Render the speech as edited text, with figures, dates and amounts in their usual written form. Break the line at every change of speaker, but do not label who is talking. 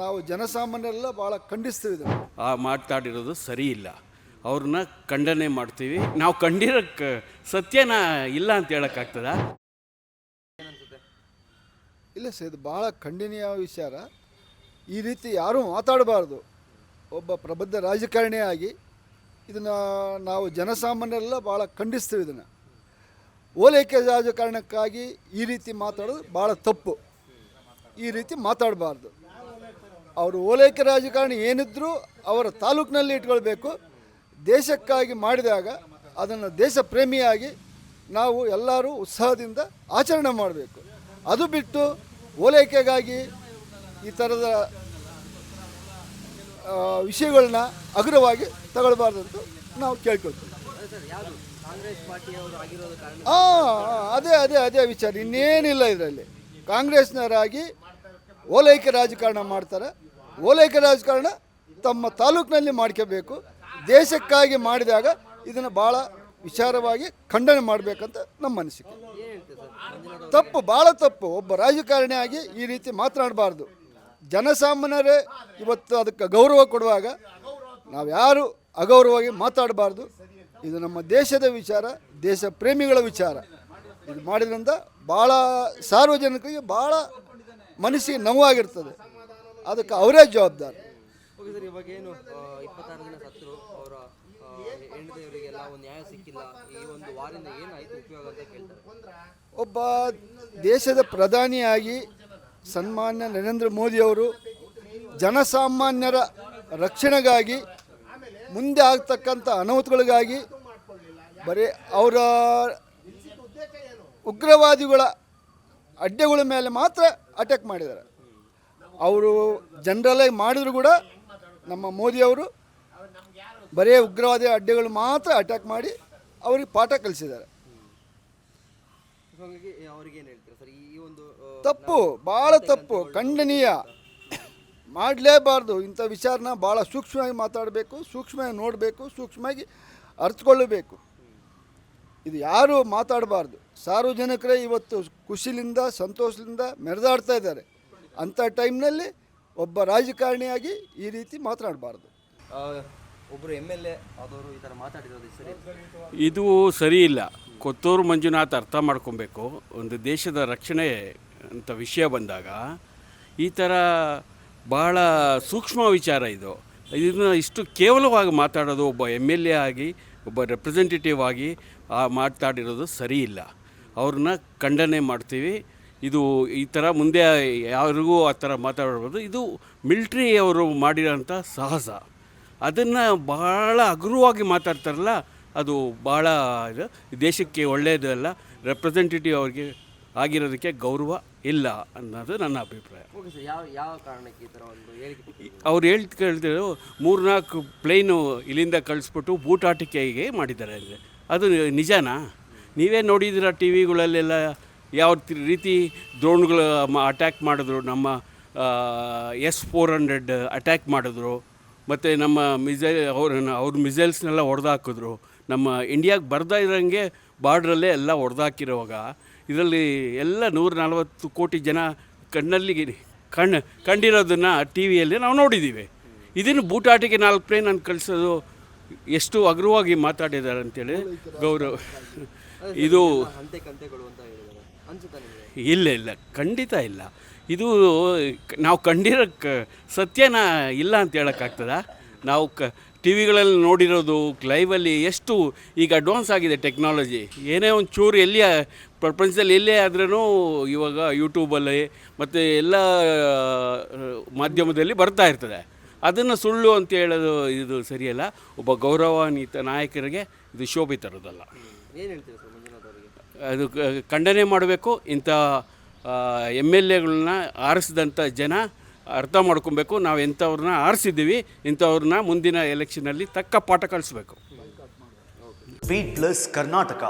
ನಾವು ಜನಸಾಮಾನ್ಯರೆಲ್ಲ ಭಾಳ ಖಂಡಿಸ್ತೀವಿ ಇದನ್ನು.
ಮಾತಾಡಿರೋದು ಸರಿ ಇಲ್ಲ. ಅವ್ರನ್ನ ಖಂಡನೆ ಮಾಡ್ತೀವಿ. ನಾವು ಕಂಡಿರೋ ಸತ್ಯನ ಇಲ್ಲ ಅಂತ ಹೇಳೋಕ್ಕಾಗ್ತದ?
ಇಲ್ಲ ಸರ್, ಇದು ಭಾಳ ಖಂಡನೀಯ ವಿಚಾರ. ಈ ರೀತಿ ಯಾರೂ ಮಾತಾಡಬಾರ್ದು. ಒಬ್ಬ ಪ್ರಬುದ್ಧ ರಾಜಕಾರಣಿಯಾಗಿ ಇದನ್ನು ನಾವು ಜನಸಾಮಾನ್ಯರೆಲ್ಲ ಭಾಳ ಖಂಡಿಸ್ತೀವಿ. ಇದನ್ನು ಓಲೈಕೆ ರಾಜಕಾರಣಕ್ಕಾಗಿ ಈ ರೀತಿ ಮಾತಾಡೋದು ಭಾಳ ತಪ್ಪು. ಈ ರೀತಿ ಮಾತಾಡಬಾರ್ದು. ಅವರು ಓಲೈಕೆ ರಾಜಕಾರಣಿ ಏನಿದ್ರೂ ಅವರ ತಾಲೂಕಿನಲ್ಲಿ ಇಟ್ಕೊಳ್ಬೇಕು. ದೇಶಕ್ಕಾಗಿ ಮಾಡಿದಾಗ ಅದನ್ನು ದೇಶ ಪ್ರೇಮಿಯಾಗಿ ನಾವು ಎಲ್ಲರೂ ಉತ್ಸಾಹದಿಂದ ಆಚರಣೆ ಮಾಡಬೇಕು. ಅದು ಬಿಟ್ಟು ಓಲೈಕೆಗಾಗಿ ಈ ಥರದ ವಿಷಯಗಳನ್ನ ಅಗ್ರವಾಗಿ ತಗೊಳ್ಬಾರ್ದು ಅಂತ ನಾವು ಕೇಳ್ಕೊಳ್ತೀವಿ. ಅದೇ ವಿಚಾರ, ಇನ್ನೇನಿಲ್ಲ ಇದರಲ್ಲಿ. ಕಾಂಗ್ರೆಸ್ನವರಾಗಿ ಓಲೈಕೆ ರಾಜಕಾರಣ ಮಾಡ್ತಾರೆ. ಓಲೈಕೆ ರಾಜಕಾರಣ ತಮ್ಮ ತಾಲೂಕಿನಲ್ಲಿ ಮಾಡ್ಕೋಬೇಕು. ದೇಶಕ್ಕಾಗಿ ಮಾಡಿದಾಗ ಇದನ್ನು ಭಾಳ ವಿಚಾರವಾಗಿ ಖಂಡನೆ ಮಾಡಬೇಕಂತ ನಮ್ಮ ಅನಿಸಿಕೆ. ತಪ್ಪು, ಭಾಳ ತಪ್ಪು. ಒಬ್ಬ ರಾಜಕಾರಣಿಯಾಗಿ ಈ ರೀತಿ ಮಾತನಾಡಬಾರ್ದು. ಜನಸಾಮಾನ್ಯರೇ ಇವತ್ತು ಅದಕ್ಕೆ ಗೌರವ ಕೊಡುವಾಗ ನಾವು ಯಾರು ಅಗೌರವವಾಗಿ ಮಾತಾಡಬಾರ್ದು. ಇದು ನಮ್ಮ ದೇಶದ ವಿಚಾರ, ದೇಶ ಪ್ರೇಮಿಗಳ ವಿಚಾರ. ಇದು ಮಾಡಿದ್ರಿಂದ ಭಾಳ ಸಾರ್ವಜನಿಕರಿಗೆ ಭಾಳ ಮನಸ್ಸಿಗೆ ನೋವಾಗಿರ್ತದೆ. ಅದಕ್ಕೆ ಅವರೇ ಜವಾಬ್ದಾರಿ.
ಇವಾಗ ಏನು 26 ದಿನ ಸತ್ತರು, ಅವರ ಹೆಂಡತಿಯವರಿಗೆಲ್ಲ ಒಂದು ನ್ಯಾಯ ಸಿಕ್ಕಿಲ್ಲ. ಈ ಒಂದು ವಾರಿಂದ ಏನಾಯಿತು ಉಪಯೋಗ ಅಂತ ಕೇಳ್ತಾರೆ.
ಒಬ್ಬ ದೇಶದ ಪ್ರಧಾನಿಯಾಗಿ ಸನ್ಮಾನ್ಯ ನರೇಂದ್ರ ಮೋದಿಯವರು ಜನಸಾಮಾನ್ಯರ ರಕ್ಷಣೆಗಾಗಿ, ಮುಂದೆ ಆಗ್ತಕ್ಕಂಥ ಅನಾಹುತಗಳಿಗಾಗಿ ಬರೀ ಅವರ ಉಗ್ರವಾದಿಗಳ ಅಡ್ಡೆಗಳ ಮೇಲೆ ಮಾತ್ರ ಅಟ್ಯಾಕ್ ಮಾಡಿದ್ದಾರೆ. ಅವರು ಜನರಲಾಗಿ ಮಾಡಿದ್ರು ಕೂಡ ನಮ್ಮ ಮೋದಿಯವರು ಬರೀ ಉಗ್ರವಾದಿ ಅಡ್ಡೆಗಳು ಮಾತ್ರ ಅಟ್ಯಾಕ್ ಮಾಡಿ ಅವ್ರಿಗೆ ಪಾಠ ಕಲಿಸಿದ್ದಾರೆ. ತಪ್ಪು, ಭಾಳ ತಪ್ಪು, ಖಂಡನೀಯ. ಮಾಡಲೇಬಾರ್ದು. ಇಂಥ ವಿಚಾರನ ಭಾಳ ಸೂಕ್ಷ್ಮವಾಗಿ ಮಾತಾಡಬೇಕು, ಸೂಕ್ಷ್ಮವಾಗಿ ನೋಡಬೇಕು, ಸೂಕ್ಷ್ಮವಾಗಿ ಅರ್ಥಕೊಳ್ಳಬೇಕು. ಇದು ಯಾರು ಮಾತಾಡಬಾರ್ದು. ಸಾರ್ವಜನಿಕರೇ ಇವತ್ತು ಖುಷಿಲಿಂದ ಸಂತೋಷದಿಂದ ಮೆರೆದಾಡ್ತಾ ಇದ್ದಾರೆ. ಅಂಥ ಟೈಮ್ನಲ್ಲಿ ಒಬ್ಬ ರಾಜಕಾರಣಿಯಾಗಿ ಈ ರೀತಿ ಮಾತನಾಡಬಾರ್ದು.
ಒಬ್ಬರು MLA ಆದವರು ಈ ಥರ ಮಾತಾಡಿರೋದು ಸರಿ?
ಇದು ಸರಿ ಇಲ್ಲ. ಕೊತ್ತೂರು ಮಂಜುನಾಥ್ ಅರ್ಥ ಮಾಡ್ಕೊಬೇಕು. ಒಂದು ದೇಶದ ರಕ್ಷಣೆ ಅಂತ ವಿಷಯ ಬಂದಾಗ ಈ ಥರ ಭಾಳ ಸೂಕ್ಷ್ಮ ವಿಚಾರ ಇದು. ಇದನ್ನು ಇಷ್ಟು ಕೇವಲವಾಗಿ ಮಾತಾಡೋದು, ಒಬ್ಬ MLA ಆಗಿ, ಒಬ್ಬ ರೆಪ್ರೆಸೆಂಟೇಟಿವ್ ಆಗಿ ಮಾತಾಡಿರೋದು ಸರಿ ಇಲ್ಲ. ಅವ್ರನ್ನ ಖಂಡನೆ ಮಾಡ್ತೀವಿ. ಇದು ಈ ಥರ ಮುಂದೆ ಯಾರಿಗೂ ಆ ಥರ ಮಾತಾಡಬಾರ್ದು. ಇದು ಮಿಲ್ಟ್ರಿ ಅವರು ಮಾಡಿರೋಂಥ ಸಾಹಸ. ಅದನ್ನು ಭಾಳ ಹಗುರವಾಗಿ ಮಾತಾಡ್ತಾರಲ್ಲ, ಅದು ಭಾಳ ಇದು ದೇಶಕ್ಕೆ ಒಳ್ಳೆಯದಲ್ಲ. ರೆಪ್ರೆಸೆಂಟೇಟಿವ್ ಅವ್ರಿಗೆ ಆಗಿರೋದಕ್ಕೆ ಗೌರವ ಇಲ್ಲ ಅನ್ನೋದು ನನ್ನ ಅಭಿಪ್ರಾಯ.
ಯಾವ ಕಾರಣಕ್ಕೆ ಈ ಥರ ಒಂದು ಹೇಳಿಕೆ?
ಅವ್ರು ಕೇಳ್ತಿರೋ 3-4 ಪ್ಲೇನು ಇಲ್ಲಿಂದ ಕಳಿಸ್ಬಿಟ್ಟು ಬೂಟಾಟಿಕೆಗೆ ಮಾಡಿದ್ದಾರೆ ಅಂದರೆ ಅದು ನಿಜನಾ? ನೀವೇ ನೋಡಿದ್ದೀರ ಟಿ ವಿಗಳಲ್ಲೆಲ್ಲ ಯಾವ ರೀತಿ ಡ್ರೋನ್ಗಳು ಅಟ್ಯಾಕ್ ಮಾಡಿದ್ರು. ನಮ್ಮ S-400 ಅಟ್ಯಾಕ್ ಮಾಡಿದ್ರು. ಮತ್ತು ನಮ್ಮ ಅವ್ರ ಮಿಸೈಲ್ಸ್ನೆಲ್ಲ ಹೊಡೆದಾಕಿದ್ರು. ನಮ್ಮ ಇಂಡಿಯಾಗೆ ಬರ್ತಾ ಇರೋಂಗೆ ಬಾರ್ಡ್ರಲ್ಲೇ ಎಲ್ಲ ಹೊಡೆದಾಕಿರುವಾಗ ಇದರಲ್ಲಿ ಎಲ್ಲ 140 ಕೋಟಿ ಜನ ಕಂಡಿರೋದನ್ನು ಟಿ ವಿಯಲ್ಲಿ ನಾವು ನೋಡಿದ್ದೀವಿ. ಇದನ್ನು ಬೂಟಾಟಿಗೆ 4 ಪ್ಲೇನ್ ನಾನು ಕಳಿಸೋದು ಎಷ್ಟು ಹಗುರವಾಗಿ ಮಾತಾಡಿದ್ದಾರೆ ಅಂತೇಳಿ ಗೌರವ. ಇದು ಇಲ್ಲ, ಖಂಡಿತ ಇಲ್ಲ. ಇದು ನಾವು ಕಂಡಿರೋ ಸತ್ಯನ ಇಲ್ಲ ಅಂತ ಹೇಳೋಕ್ಕಾಗ್ತದ? ನಾವು ಟಿ ವಿಗಳಲ್ಲಿ ನೋಡಿರೋದು ಲೈವಲ್ಲಿ ಎಷ್ಟು ಈಗ ಅಡ್ವಾನ್ಸ್ ಆಗಿದೆ ಟೆಕ್ನಾಲಜಿ. ಏನೇ ಒಂದು ಚೂರು ಎಲ್ಲಿಯ ಪ್ರಪಂಚದಲ್ಲಿ ಎಲ್ಲೇ ಆದ್ರೂ ಇವಾಗ ಯೂಟ್ಯೂಬಲ್ಲಿ ಮತ್ತು ಎಲ್ಲ ಮಾಧ್ಯಮದಲ್ಲಿ ಬರ್ತಾ ಇರ್ತದೆ. ಅದನ್ನು ಸುಳ್ಳು ಅಂತ ಹೇಳೋದು ಇದು ಸರಿಯಲ್ಲ. ಒಬ್ಬ ಗೌರವಾನ್ವಿತ ನಾಯಕರಿಗೆ ಇದು ಶೋಭೆ ತರೋದಲ್ಲ.
ಏನು ಹೇಳ್ತೀವಿ ಸರ್ ಮಂಜುನಾಥ್ ಅವರಿಗೆ?
ಅದು ಖಂಡನೆ ಮಾಡಬೇಕು. ಇಂಥ MLAಗಳನ್ನ ಆರಿಸಿದಂಥ ಜನ ಅರ್ಥ ಮಾಡ್ಕೊಬೇಕು. ನಾವು ಎಂಥವ್ರನ್ನ ಆರಿಸಿದ್ದೀವಿ, ಇಂಥವ್ರನ್ನ ಮುಂದಿನ ಎಲೆಕ್ಷನಲ್ಲಿ ತಕ್ಕ ಪಾಠ ಕಲಿಸ್ಬೇಕು.
Speed plus Karnataka.